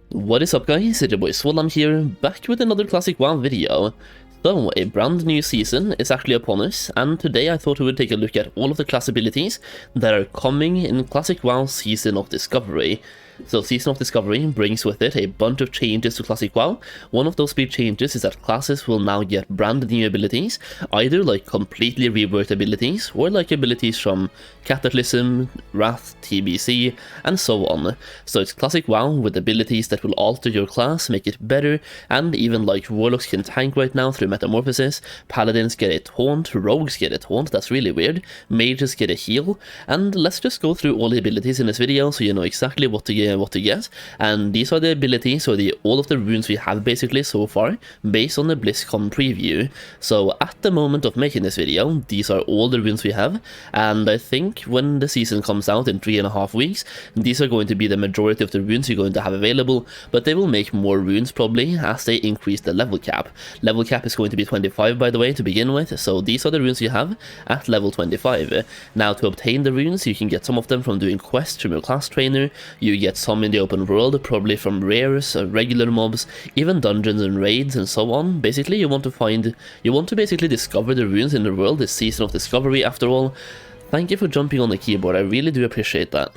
What is up guys, it's your boy Swollam here, back with another Classic WoW video. So, a brand new season is actually upon us, and today I thought we would take a look at all of the class abilities that are coming in Classic WoW Season of Discovery. So Season of Discovery brings with it a bunch of changes to Classic WoW. One of those big changes is that classes will now get brand new abilities, either like completely reworked abilities, or like abilities from Cataclysm, Wrath, TBC, and so on. So it's Classic WoW with abilities that will alter your class, make it better, and even like Warlocks can tank right now through Metamorphosis, Paladins get a taunt, Rogues get a taunt, that's really weird, Mages get a heal, and let's just go through all the abilities in this video so you know exactly what to get. And these are the abilities, or all of the runes we have basically so far, based on the BlizzCon preview. So at the moment of making this video, these are all the runes we have, and I think when the season comes out in 3.5 weeks, these are going to be the majority of the runes you're going to have available, but they will make more runes probably as they increase the level cap. Level cap is going to be 25 by the way to begin with, so these are the runes you have at level 25. Now to obtain the runes, you can get some of them from doing quests from your class trainer, you get some in the open world, probably from rares, regular mobs, even dungeons and raids and so on. Basically you want to basically discover the runes in the world, this Season of Discovery after all. Thank you for jumping on the keyboard, I really do appreciate that.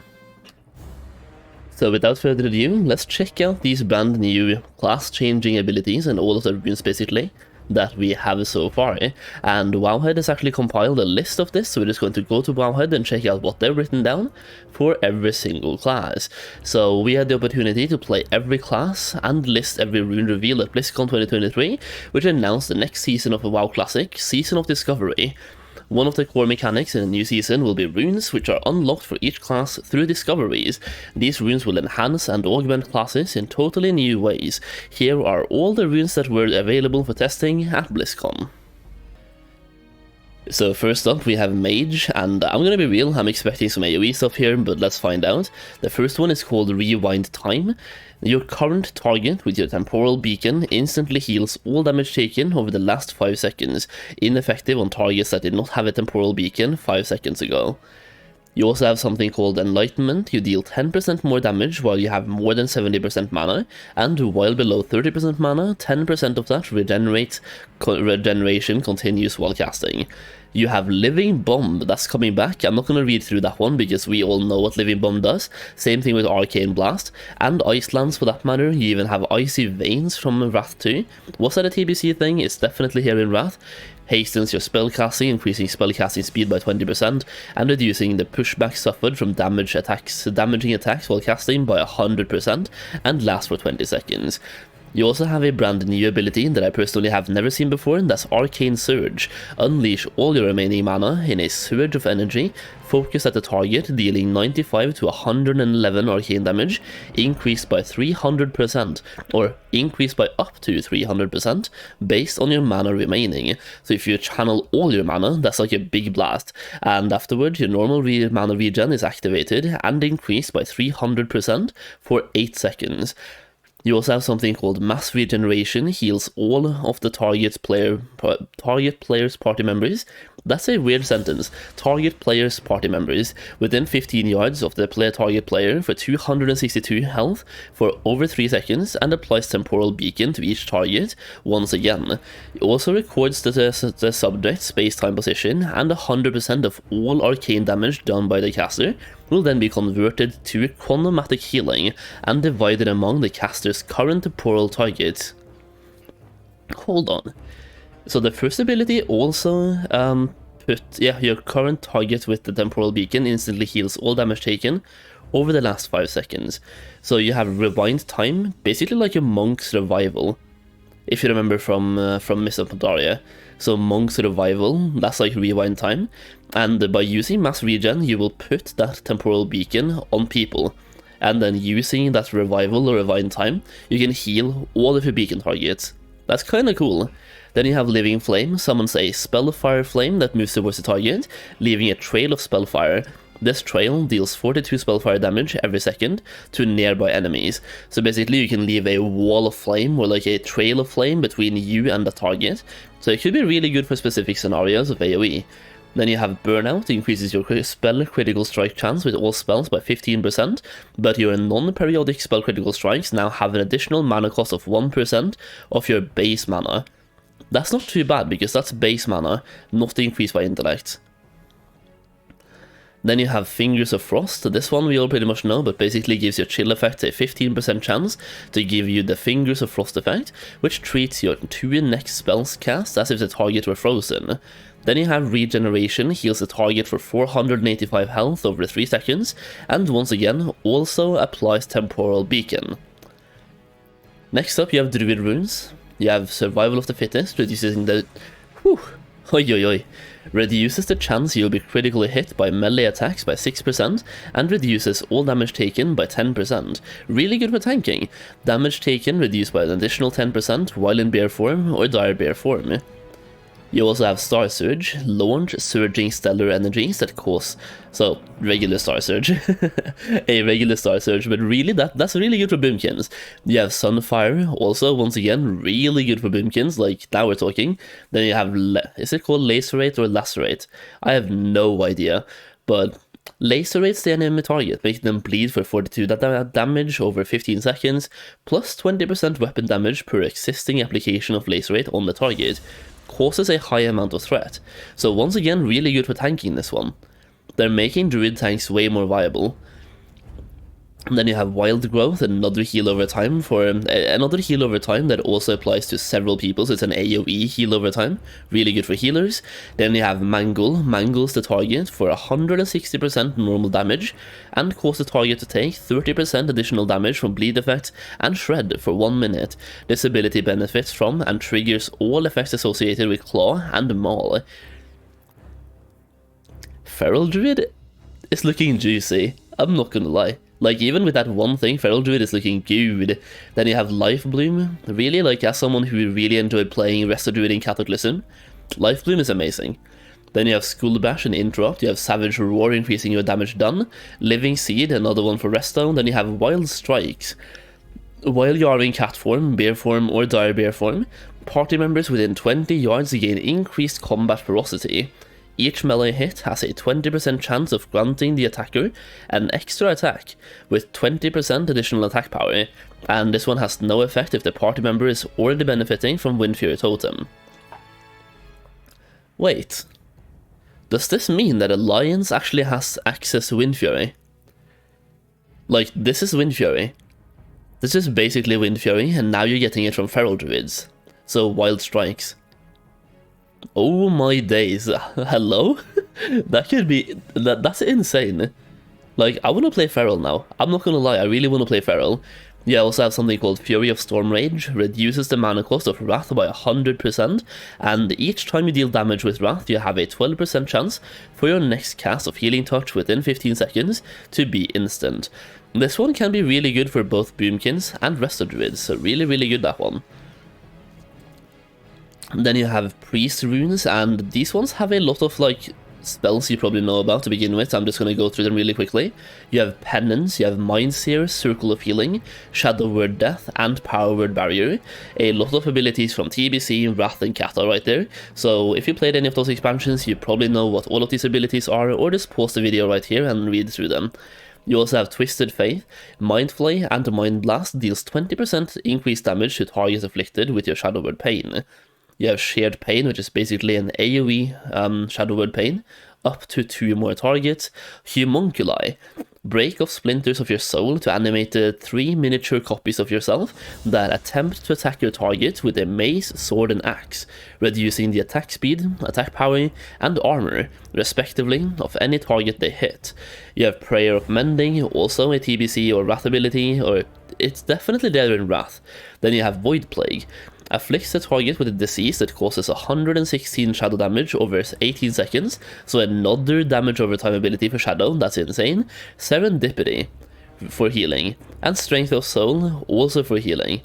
So without further ado, let's check out these brand new class changing abilities and all of the runes basically that we have so far, and Wowhead has actually compiled a list of this, so we're just going to go to Wowhead and check out what they've written down for every single class. So we had the opportunity to play every class and list every rune reveal at BlizzCon 2023, which announced the next season of a WoW Classic, Season of Discovery. One of the core mechanics in the new season will be runes, which are unlocked for each class through discoveries. These runes will enhance and augment classes in totally new ways. Here are all the runes that were available for testing at BlizzCon. So first up we have Mage, and I'm gonna be real, I'm expecting some AoE stuff here, but let's find out. The first one is called Rewind Time. Your current target with your temporal beacon instantly heals all damage taken over the last 5 seconds, ineffective on targets that did not have a temporal beacon 5 seconds ago. You also have something called Enlightenment. You deal 10% more damage while you have more than 70% mana, and while below 30% mana, 10% of that regeneration continues while casting. You have Living Bomb, that's coming back. I'm not going to read through that one because we all know what Living Bomb does. Same thing with Arcane Blast, and Ice Lance for that matter. You even have Icy Veins from Wrath 2. Was that a TBC thing? It's definitely here in Wrath. Hastens your spellcasting, increasing spellcasting speed by 20%, and reducing the pushback suffered from damaging attacks while casting by 100%, and lasts for 20 seconds. You also have a brand new ability that I personally have never seen before, and that's Arcane Surge. Unleash all your remaining mana in a surge of energy, focus at the target, dealing 95 to 111 arcane damage, increased by 300%, or increased by up to 300%, based on your mana remaining. So if you channel all your mana, that's like a big blast, and afterward your normal mana regen is activated and increased by 300% for 8 seconds. You also have something called Mass Regeneration, heals all of the target player's party members. That's a weird sentence. Target player's party members within 15 yards of the target player for 262 health for over 3 seconds, and applies temporal beacon to each target once again. It also records the subject's space-time position, and 100% of all arcane damage done by the caster will then be converted to chronomatic healing and divided among the caster's current temporal targets. Hold on. So the first ability also your current target with the temporal beacon instantly heals all damage taken over the last 5 seconds. So you have Rewind Time, basically like a Monk's Revival, if you remember from Mists of Pandaria. So Monk's Revival, that's like Rewind Time, and by using Mass Regen you will put that temporal beacon on people, and then using that Revival or Rewind Time you can heal all of your beacon targets. That's kinda cool. Then you have Living Flame, summons a Spellfire Flame that moves towards the target, leaving a trail of Spellfire. This trail deals 42 Spellfire damage every second to nearby enemies. So basically you can leave a wall of flame, or like a trail of flame, between you and the target. So it could be really good for specific scenarios of AoE. Then you have Burnout, increases your spell critical strike chance with all spells by 15%, but your non-periodic spell critical strikes now have an additional mana cost of 1% of your base mana. That's not too bad, because that's base mana, not increased by intellect. Then you have Fingers of Frost. This one we all pretty much know, but basically gives your chill effect a 15% chance to give you the Fingers of Frost effect, which treats your 2 next spells cast as if the target were frozen. Then you have Regeneration, heals the target for 485 health over 3 seconds, and once again also applies Temporal Beacon. Next up you have Druid Runes. You have Survival of the Fittest, reducing the... reduces the chance you'll be critically hit by melee attacks by 6%, and reduces all damage taken by 10%. Really good for tanking. Damage taken reduced by an additional 10% while in bear form or dire bear form. You also have Star Surge, launch surging stellar energies that cause... So, regular Star Surge. A regular Star Surge, but really that's really good for Boomkins. You have Sunfire, also, once again, really good for Boomkins, like, now we're talking. Then you have... Is it called Lacerate or Lacerate? I have no idea, but... Lacerates the enemy target, making them bleed for 42 damage over 15 seconds, plus 20% weapon damage per existing application of Lacerate on the target. Causes a high amount of threat, so once again really good for tanking this one. They're making Druid tanks way more viable. And then you have Wild Growth, another heal over time that also applies to several people, so it's an AoE heal over time, really good for healers. Then you have Mangle, mangles the target for 160% normal damage, and cause the target to take 30% additional damage from bleed effects, and shred for 1 minute. This ability benefits from and triggers all effects associated with Claw and Maul. Feral Druid is looking juicy, I'm not gonna lie. Like, even with that one thing, Feral Druid is looking good. Then you have Life Bloom. Really, like, as someone who really enjoyed playing Rested Druid in Cataclysm, Life Bloom is amazing. Then you have Skull Bash and Interrupt. You have Savage Roar, increasing your damage done. Living Seed, another one for Resto. Then you have Wild Strikes. While you are in cat form, bear form, or dire bear form, party members within 20 yards gain increased combat ferocity. Each melee hit has a 20% chance of granting the attacker an extra attack with 20% additional attack power, and this one has no effect if the party member is already benefiting from Windfury Totem. Wait, does this mean that Alliance actually has access to Windfury? Like, this is Windfury. This is basically Windfury, and now you're getting it from Feral Druids. So, Wild Strikes. Oh my days, hello? That could be... That's insane. Like, I want to play Feral now. I'm not gonna lie, I really want to play Feral. You also have something called Fury of Storm Rage, reduces the mana cost of Wrath by 100%, and each time you deal damage with Wrath, you have a 12% chance for your next cast of Healing Touch within 15 seconds to be instant. This one can be really good for both Boomkins and Rested Druids, so really good, that one. Then you have Priest Runes, and these ones have a lot of, like, spells you probably know about to begin with. I'm just going to go through them really quickly. You have Penance, you have Mindseer, Circle of Healing, Shadow Word Death, and Power Word Barrier. A lot of abilities from TBC, Wrath, and Kata right there. So if you played any of those expansions, you probably know what all of these abilities are, or just pause the video right here and read through them. You also have Twisted Faith, Mind Flay, and Mind Blast deals 20% increased damage to targets afflicted with your Shadow Word Pain. You have Shared Pain, which is basically an AoE Shadow Word Pain, up to 2 more targets. Homunculi, break off splinters of your soul to animate 3 miniature copies of yourself that attempt to attack your target with a mace, sword, and axe, reducing the attack speed, attack power, and armor, respectively, of any target they hit. You have Prayer of Mending, also a TBC or Wrath ability, or it's definitely there in Wrath. Then you have Void Plague. Afflicts the target with a disease that causes 116 shadow damage over 18 seconds, so another damage over time ability for Shadow, that's insane. Serendipity for healing, and Strength of Soul also for healing.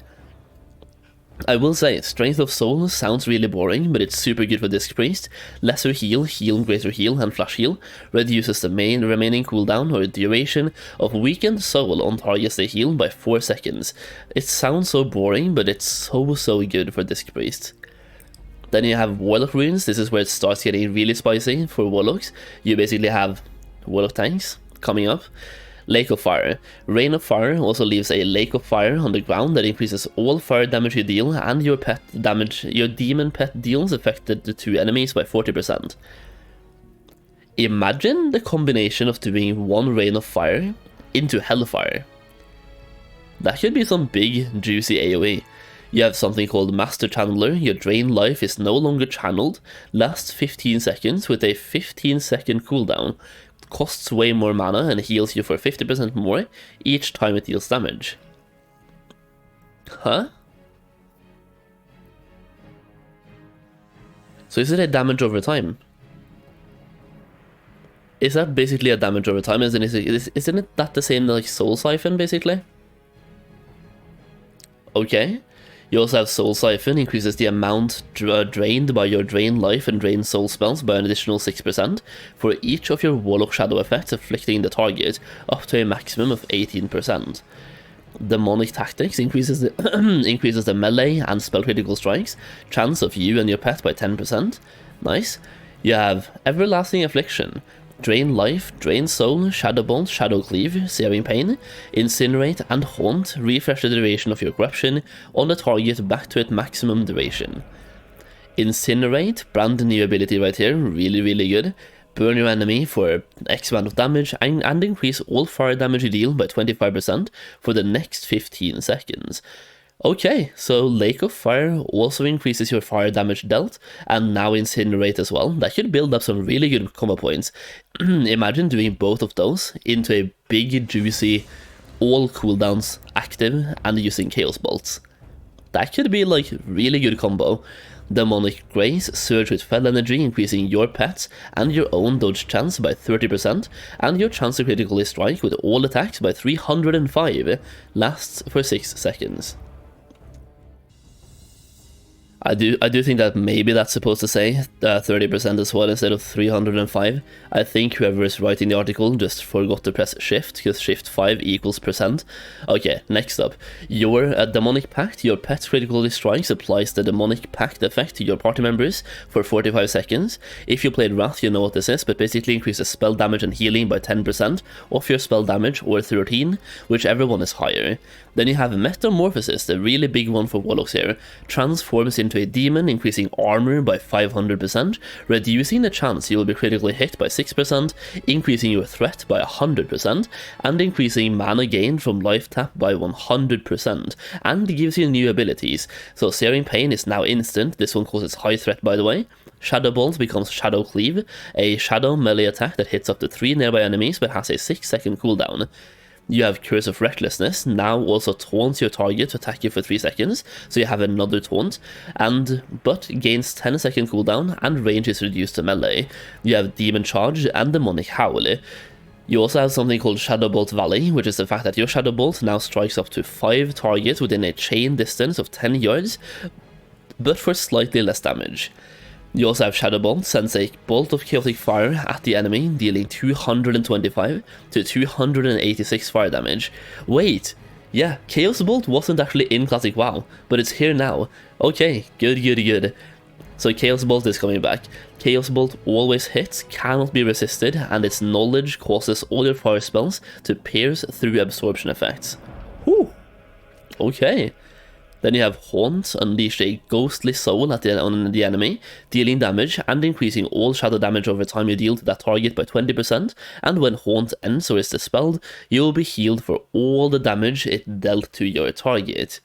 I will say, Strength of Soul sounds really boring, but it's super good for Disc Priest. Lesser Heal, Heal, Greater Heal, and Flash Heal reduces the remaining cooldown or duration of Weakened Soul on targets they heal by 4 seconds. It sounds so boring, but it's so good for Disc Priest. Then you have Warlock runes. This is where it starts getting really spicy for Warlocks. You basically have Warlock tanks coming up. Lake of Fire. Rain of Fire also leaves a Lake of Fire on the ground that increases all fire damage you deal and your demon pet deals affected to enemies by 40%. Imagine the combination of doing one Rain of Fire into Hellfire. That could be some big, juicy AoE. You have something called Master Channeler. Your drain life is no longer channeled, lasts 15 seconds with a 15-second cooldown. Costs way more mana and heals you for 50% more each time it deals damage. Huh? So is it a damage over time? Is that basically a damage over time? Isn't it that the same like Soul Siphon basically? Okay. You also have Soul Siphon, increases the amount drained by your Drain Life and Drain Soul spells by an additional 6% for each of your Warlock Shadow effects afflicting the target, up to a maximum of 18%. Demonic Tactics increases the melee and spell critical strikes chance of you and your pet by 10%. Nice. You have Everlasting Affliction. Drain Life, Drain Soul, Shadow Bolt, Shadow Cleave, Searing Pain, Incinerate, and Haunt refresh the duration of your corruption on the target back to its maximum duration. Incinerate, brand new ability right here, really good. Burn your enemy for X amount of damage and increase all fire damage you deal by 25% for the next 15 seconds. Okay, so Lake of Fire also increases your fire damage dealt, and now Incinerate as well. That should build up some really good combo points. Imagine doing both of those into a big, juicy, all cooldowns active and using Chaos Bolts. That could be like really good combo. Demonic Grace, surge with Fell Energy, increasing your pets and your own dodge chance by 30%, and your chance to critically strike with all attacks by 305, lasts for 6 seconds. I do think that maybe that's supposed to say 30% as well instead of 305. I think whoever is writing the article just forgot to press shift, because shift 5 equals %. Okay, next up. Your Demonic Pact, your pet's critically strikes applies the Demonic Pact effect to your party members for 45 seconds. If you played Wrath, you know what this is, but basically increases spell damage and healing by 10% off your spell damage, or 13, whichever one is higher. Then you have Metamorphosis, the really big one for Warlocks here. Transforms into a demon, increasing armor by 500%, reducing the chance you will be critically hit by 6%, increasing your threat by 100%, and increasing mana gain from life tap by 100%, and gives you new abilities. So Searing Pain is now instant. This one causes high threat, by the way. Shadow Bolt becomes Shadow Cleave, a shadow melee attack that hits up to 3 nearby enemies but has a 6-second cooldown. You have Curse of Recklessness, now also taunts your target to attack you for 3 seconds, so you have another taunt, but gains 10-second cooldown and range is reduced to melee. You have Demon Charge and Demonic Howl. You also have something called Shadow Bolt Valley, which is the fact that your Shadow Bolt now strikes up to 5 targets within a chain distance of 10 yards, but for slightly less damage. You also have Shadow Bolt, sends a bolt of chaotic fire at the enemy, dealing 225 to 286 fire damage. Wait, yeah, Chaos Bolt wasn't actually in Classic WoW, but it's here now. Okay, good. So Chaos Bolt is coming back. Chaos Bolt always hits, cannot be resisted, and its knowledge causes all your fire spells to pierce through absorption effects. Whew, okay. Then you have Haunt, unleash a ghostly soul on the enemy, dealing damage and increasing all shadow damage over time you deal to that target by 20%, and when Haunt ends or is dispelled, you will be healed for all the damage it dealt to your target.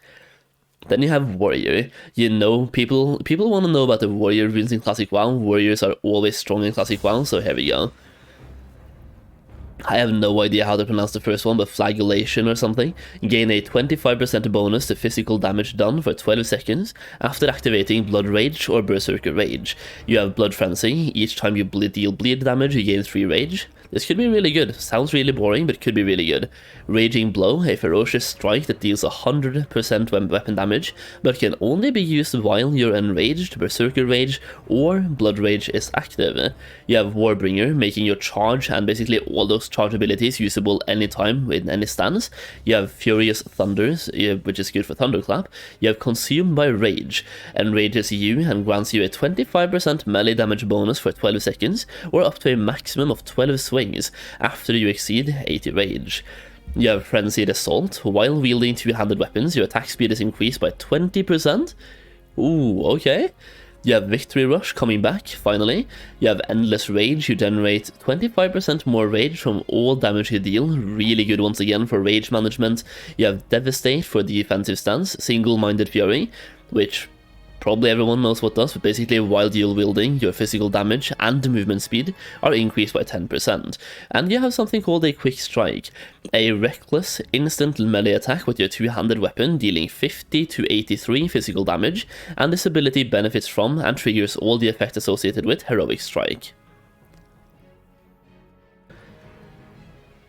Then you have Warrior. You know, people want to know about the Warrior runes in Classic WoW. Warriors are always strong in Classic WoW, so here we go. I have no idea how to pronounce the first one, but Flagellation or something. Gain a 25% bonus to physical damage done for 12 seconds after activating Blood Rage or Berserker Rage. You have Blood Frenzy. Each time you deal bleed damage, you gain 3 rage. This could be really good. Sounds really boring, but could be really good. Raging Blow, a ferocious strike that deals 100% weapon damage, but can only be used while you're enraged, Berserker Rage, or Blood Rage is active. You have Warbringer, making your charge and basically all those charge abilities usable anytime in any stance. You have Furious Thunders, which is good for Thunderclap. You have Consumed by Rage, enrages you and grants you a 25% melee damage bonus for 12 seconds, or up to a maximum of 12 swings after you exceed 80 rage. You have Frenzied Assault. While wielding two-handed weapons, your attack speed is increased by 20%. Ooh, okay. You have Victory Rush coming back, finally. You have Endless Rage. You generate 25% more rage from all damage you deal. Really good once again for rage management. You have Devastate for defensive stance. Single-Minded Fury, which probably everyone knows what does, but basically while dual wielding, your physical damage and movement speed are increased by 10%. And you have something called a Quick Strike, a reckless instant melee attack with your two-handed weapon dealing 50 to 83 physical damage, and this ability benefits from and triggers all the effects associated with Heroic Strike.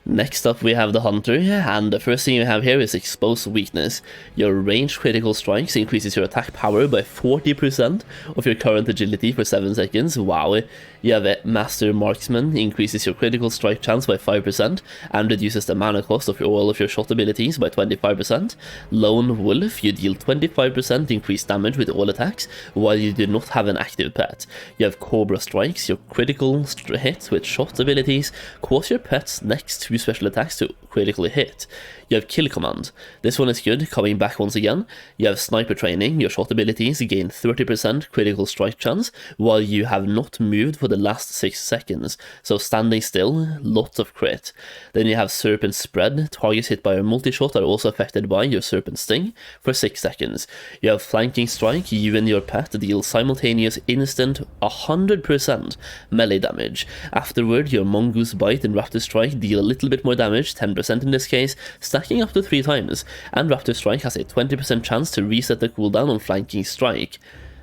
Next up we have the Hunter, and the first thing you have here is Exposed Weakness. Your ranged critical strikes increases your attack power by 40% of your current agility for 7 seconds. Wow. You have a Master Marksman, increases your critical strike chance by 5% and reduces the mana cost of all of your shot abilities by 25%. Lone Wolf, you deal 25% increased damage with all attacks while you do not have an active pet. You have Cobra Strikes, your critical hit with shot abilities cause your pet's next 2 special attacks to critically hit. You have Kill Command. This one is good, coming back once again. You have Sniper Training. Your shot abilities gain 30% critical strike chance while you have not moved for the last 6 seconds, so standing still, lots of crit. Then you have Serpent Spread. Targets hit by your multi-shot are also affected by your Serpent Sting for 6 seconds. You have Flanking Strike. You and your pet deal simultaneous instant 100% melee damage. Afterward, your Mongoose Bite and Raptor Strike deal a little bit more damage, 10% in this case, stacking up to 3 times, and Raptor Strike has a 20% chance to reset the cooldown on Flanking Strike.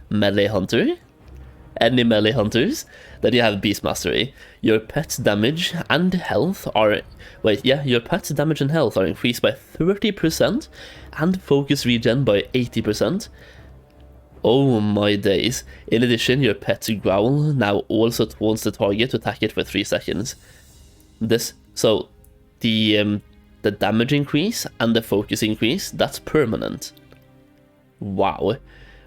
Melee Hunter? Any melee hunters? Then you have Beast Mastery. Your pet's damage and health are... your pet's damage and health are increased by 30%, and focus regen by 80%. Oh my days. In addition, your pet's growl now also taunts the target to attack it for 3 seconds. So the damage increase and the focus increase, that's permanent. Wow.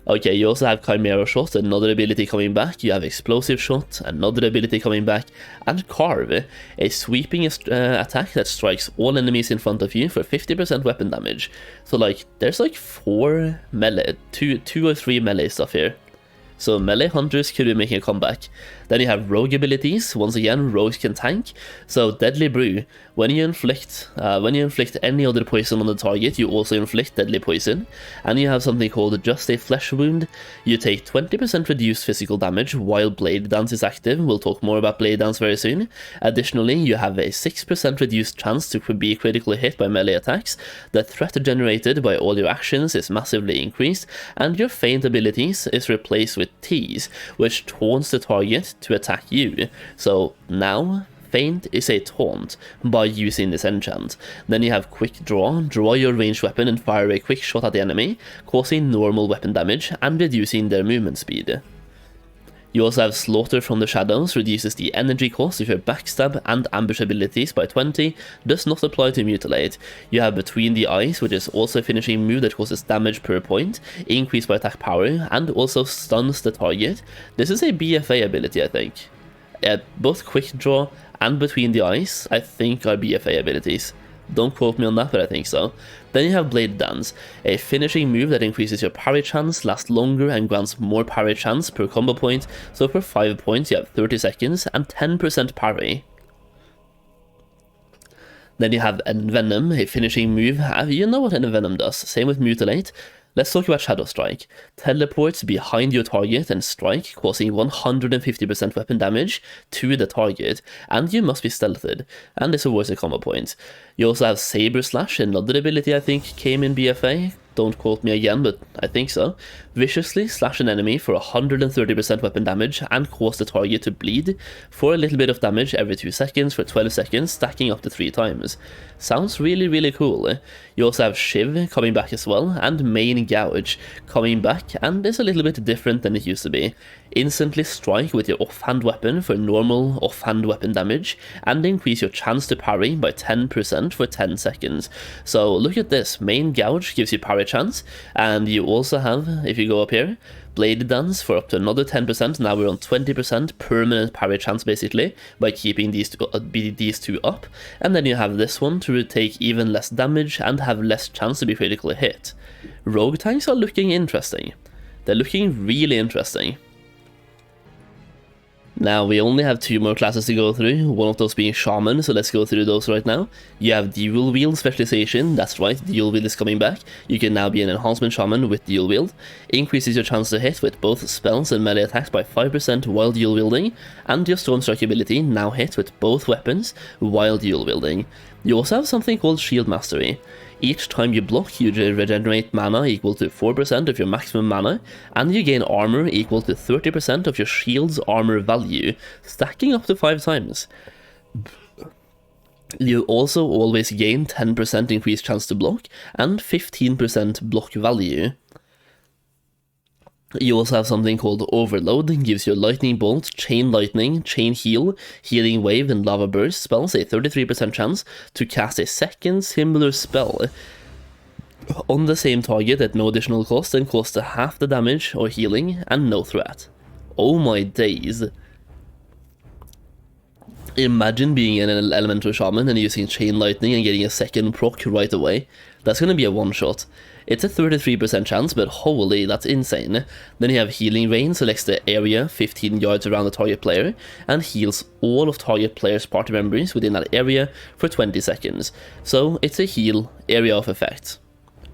Okay, you also have Chimera Shot, another ability coming back. You have Explosive Shot, another ability coming back, and Carve, a sweeping attack that strikes all enemies in front of you for 50% weapon damage. So like, there's like 4 melee, 2 or 3 melee stuff here. So melee hunters could be making a comeback. Then you have rogue abilities. Once again, rogues can tank. So Deadly Brew. When you inflict any other poison on the target, you also inflict deadly poison. And you have something called Just a Flesh Wound. You take 20% reduced physical damage while Blade Dance is active. We'll talk more about Blade Dance very soon. Additionally, you have a 6% reduced chance to be critically hit by melee attacks. The threat generated by all your actions is massively increased, and your feint abilities is replaced with Tease, which taunts the target to attack you. So now feint is a taunt by using this enchant. Then you have Quick Draw. Draw your ranged weapon and fire a quick shot at the enemy, causing normal weapon damage and reducing their movement speed. You also have Slaughter from the Shadows, reduces the energy cost of your backstab and ambush abilities by 20, does not apply to Mutilate. You have Between the Eyes, which is also a finishing move that causes damage per point, increased by attack power, and also stuns the target. This is a BFA ability, I think. Both Quick Draw and Between the Eyes, I think, are BFA abilities. Don't quote me on that, but I think so. Then you have Blade Dance, a finishing move that increases your parry chance, lasts longer, and grants more parry chance per combo point. So for 5 points you have 30 seconds and 10% parry. Then you have Envenom, a finishing move. You know what Envenom does, same with Mutilate. Let's talk about Shadow Strike. Teleports behind your target and strike, causing 150% weapon damage to the target, and you must be stealthed, and this awards a combo point. You also have Saber Slash, another ability I think came in BFA. don't quote me again, but I think so. Viciously slash an enemy for 130% weapon damage and cause the target to bleed for a little bit of damage every 2 seconds for 12 seconds, stacking up to 3 times. Sounds really cool. You also have Shiv coming back as well, and Main Gouge coming back, and it's a little bit different than it used to be. Instantly strike with your offhand weapon for normal offhand weapon damage, and increase your chance to parry by 10% for 10 seconds. So look at this, Main Gouge gives you parry chance, and you also have, if you go up here, Blade Dance for up to another 10%, now we're on 20% permanent parry chance basically, by keeping these two up, and then you have this one to take even less damage and have less chance to be critically hit. Rogue tanks are looking interesting. They're looking really interesting. Now, we only have 2 more classes to go through, one of those being Shaman, so let's go through those right now. You have Dual Wield Specialization, that's right, Dual Wield is coming back. You can now be an Enhancement Shaman with Dual Wield. Increases your chance to hit with both spells and melee attacks by 5% while dual wielding, and your Storm Strike ability now hits with both weapons while dual wielding. You also have something called Shield Mastery. Each time you block, you regenerate mana equal to 4% of your maximum mana, and you gain armor equal to 30% of your shield's armor value, stacking up to 5 times. You also always gain 10% increased chance to block, and 15% block value. You also have something called Overload, gives you Lightning Bolt, Chain Lightning, Chain Heal, Healing Wave, and Lava Burst spells a 33% chance to cast a second similar spell on the same target at no additional cost and costs half the damage or healing and no threat. Oh my days. Imagine being an elemental shaman and using Chain Lightning and getting a second proc right away. That's gonna be a one-shot. It's a 33% chance, but holy, that's insane. Then you have Healing Rain, selects the area 15 yards around the target player, and heals all of target player's party members within that area for 20 seconds. So it's a heal area of effect.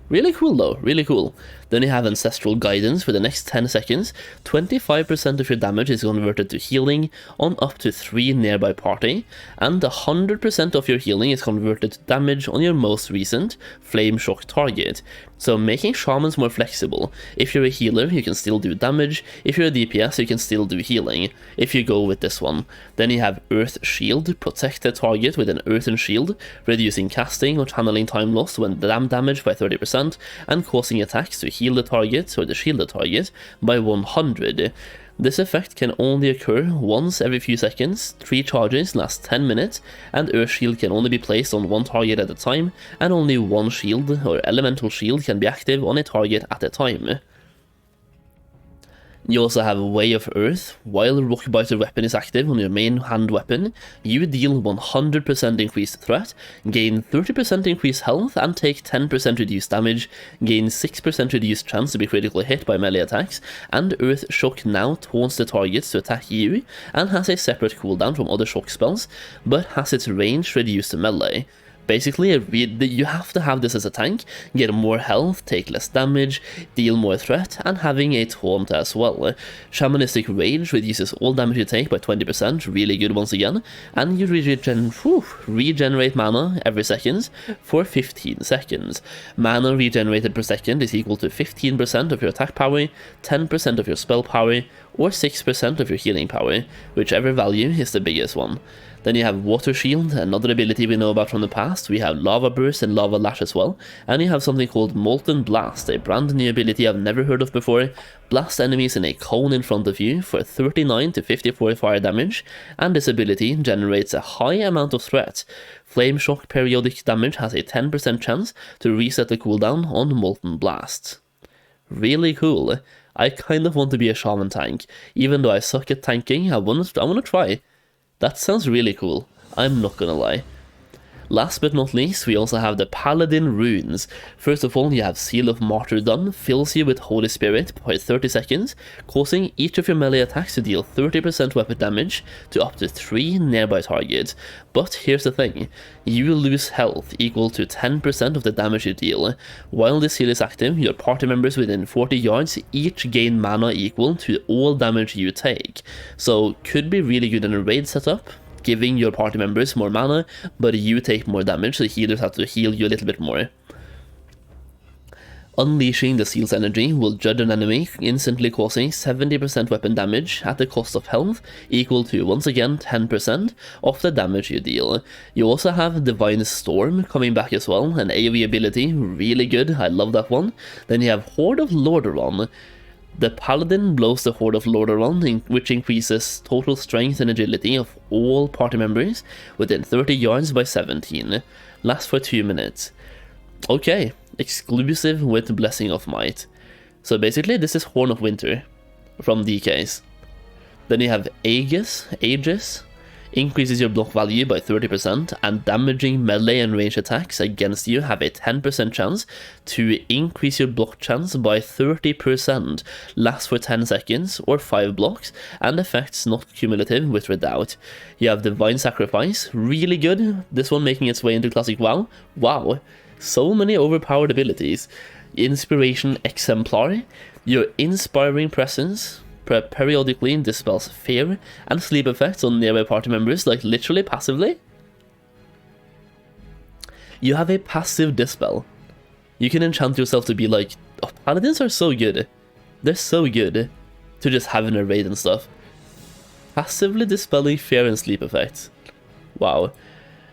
Really cool though, really cool. Then you have Ancestral Guidance for the next 10 seconds. 25% of your damage is converted to healing on up to 3 nearby party, and 100% of your healing is converted to damage on your most recent Flame Shock target. So making Shamans more flexible. If you're a healer, you can still do damage. If you're a DPS, you can still do healing, if you go with this one. Then you have Earth Shield, protect the target with an Earthen Shield, reducing casting or channeling time lost when damaged by 30%, and causing attacks to heal the target or the shielded target by 100. This effect can only occur once every few seconds, 3 charges last 10 minutes, and Earth Shield can only be placed on 1 target at a time, and only 1 shield or elemental shield can be active on a target at a time. You also have Way of Earth. While Rockbiter weapon is active on your main hand weapon, you deal 100% increased threat, gain 30% increased health, and take 10% reduced damage, gain 6% reduced chance to be critically hit by melee attacks, and Earth Shock now taunts the targets to attack you, and has a separate cooldown from other shock spells, but has its range reduced to melee. Basically, you have to have this as a tank, get more health, take less damage, deal more threat, and having a taunt as well. Shamanistic Rage reduces all damage you take by 20%, really good once again, and you regenerate mana every second for 15 seconds. Mana regenerated per second is equal to 15% of your attack power, 10% of your spell power, or 6% of your healing power, whichever value is the biggest one. Then you have Water Shield, another ability we know about from the past. We have Lava Burst and Lava Lash as well. And you have something called Molten Blast, a brand new ability I've never heard of before. Blast enemies in a cone in front of you for 39 to 54 fire damage, and this ability generates a high amount of threat. Flame Shock periodic damage has a 10% chance to reset the cooldown on Molten Blast. Really cool. I kind of want to be a Shaman tank. Even though I suck at tanking, I want to try. That sounds really cool, I'm not gonna lie. Last but not least, we also have the Paladin runes. First of all, you have Seal of Martyrdom, fills you with Holy Spirit for 30 seconds, causing each of your melee attacks to deal 30% weapon damage to up to 3 nearby targets. But here's the thing, you lose health equal to 10% of the damage you deal. While this seal is active, your party members within 40 yards each gain mana equal to all damage you take. So could be really good in a raid setup, giving your party members more mana, but you take more damage, so the healers have to heal you a little bit more. Unleashing the Seal's energy will judge an enemy, instantly causing 70% weapon damage at the cost of health, equal to, once again, 10% of the damage you deal. You also have Divine Storm coming back as well, an AoE ability, really good, I love that one. Then you have Horde of Lordaeron. The Paladin blows the Horde of Lordaeron, which increases total strength and agility of all party members within 30 yards by 17. Lasts for 2 minutes. Okay, exclusive with Blessing of Might. So basically this is Horn of Winter from DKs. Then you have Aegis, increases your block value by 30%, and damaging melee and range attacks against you have a 10% chance to increase your block chance by 30%, lasts for 10 seconds or 5 blocks, and effects not cumulative with Redoubt. You have Divine Sacrifice, really good, this one making its way into Classic WoW. Wow, so many overpowered abilities. Inspiration Exemplar, your inspiring presence periodically dispels fear and sleep effects on nearby party members, like literally passively. You have a passive dispel. You can enchant yourself to be like, oh, paladins are so good. They're so good to just have in a raid and stuff. Passively dispelling fear and sleep effects. Wow.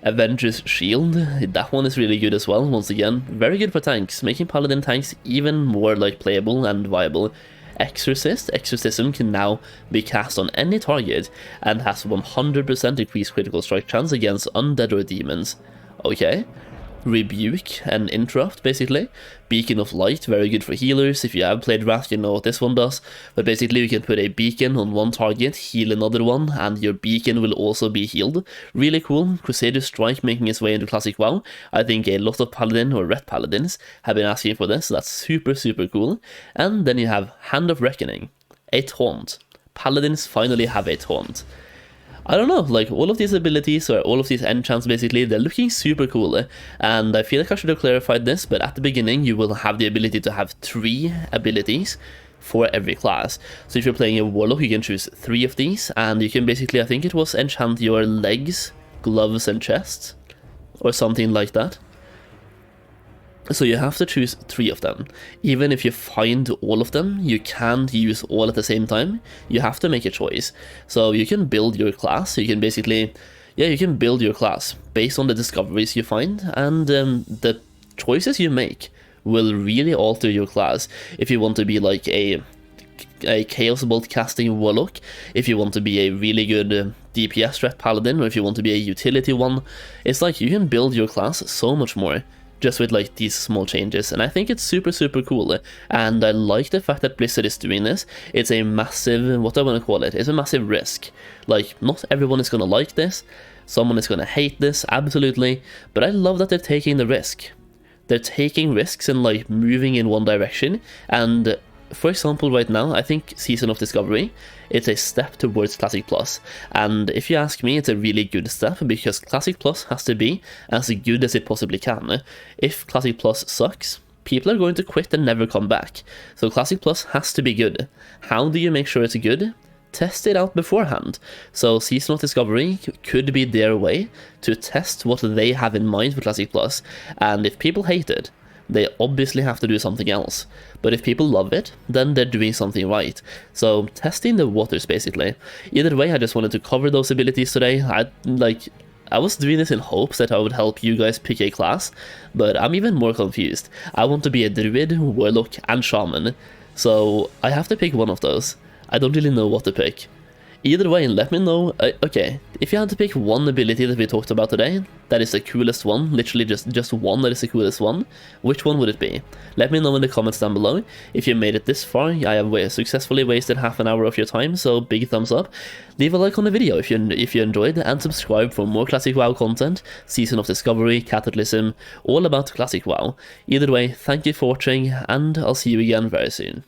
Avenger's Shield, that one is really good as well, once again. Very good for tanks, making paladin tanks even more like playable and viable. Exorcism can now be cast on any target and has 100% increased critical strike chance against undead or demons. Okay. Rebuke and Interrupt, basically. Beacon of Light, very good for healers. If you have played Wrath, you know what this one does. But basically you can put a beacon on one target, heal another one, and your beacon will also be healed. Really cool. Crusader Strike making its way into Classic WoW. I think a lot of Paladin or Red Paladins have been asking for this, so that's super cool. And then you have Hand of Reckoning, a taunt. Paladins finally have a taunt. I don't know, like all of these abilities or all of these enchants basically, they're looking super cool, and I feel like I should have clarified this, but at the beginning you will have the ability to have 3 abilities for every class. So if you're playing a Warlock, you can choose 3 of these, and you can basically, I think it was enchant your legs, gloves and chest, or something like that. So you have to choose 3 of them. Even if you find all of them, you can't use all at the same time. You have to make a choice. So you can build your class. You can basically, you can build your class based on the discoveries you find, and the choices you make will really alter your class. If you want to be like a Chaos Bolt casting Warlock, if you want to be a really good DPS threat Paladin, or if you want to be a utility one, it's like you can build your class so much more just with like these small changes, and I think it's super cool, and I like the fact that Blizzard is doing this. It's a massive, what do I want to call it, it's a massive risk. Like, not everyone is gonna like this, someone is gonna hate this, absolutely, but I love that they're taking the risk. They're taking risks and like moving in one direction, and for example right now, I think Season of Discovery, it's a step towards Classic Plus, and if you ask me, it's a really good step, because Classic Plus has to be as good as it possibly can. If Classic Plus sucks, people are going to quit and never come back, so Classic Plus has to be good. How do you make sure it's good? Test it out beforehand. So Season of Discovery could be their way to test what they have in mind for Classic Plus, and if people hate it, they obviously have to do something else. But if people love it, then they're doing something right. So testing the waters, basically. Either way, I just wanted to cover those abilities today. I was doing this in hopes that I would help you guys pick a class, but I'm even more confused. I want to be a Druid, Warlock, and Shaman, so I have to pick one of those. I don't really know what to pick. Either way, let me know. Okay, if you had to pick one ability that we talked about today, that is the coolest one, literally just one that is the coolest one, which one would it be? Let me know in the comments down below. If you made it this far, I have successfully wasted half an hour of your time, so big thumbs up. Leave a like on the video if you enjoyed, and subscribe for more Classic WoW content, Season of Discovery, Cataclysm, all about Classic WoW. Either way, thank you for watching, and I'll see you again very soon.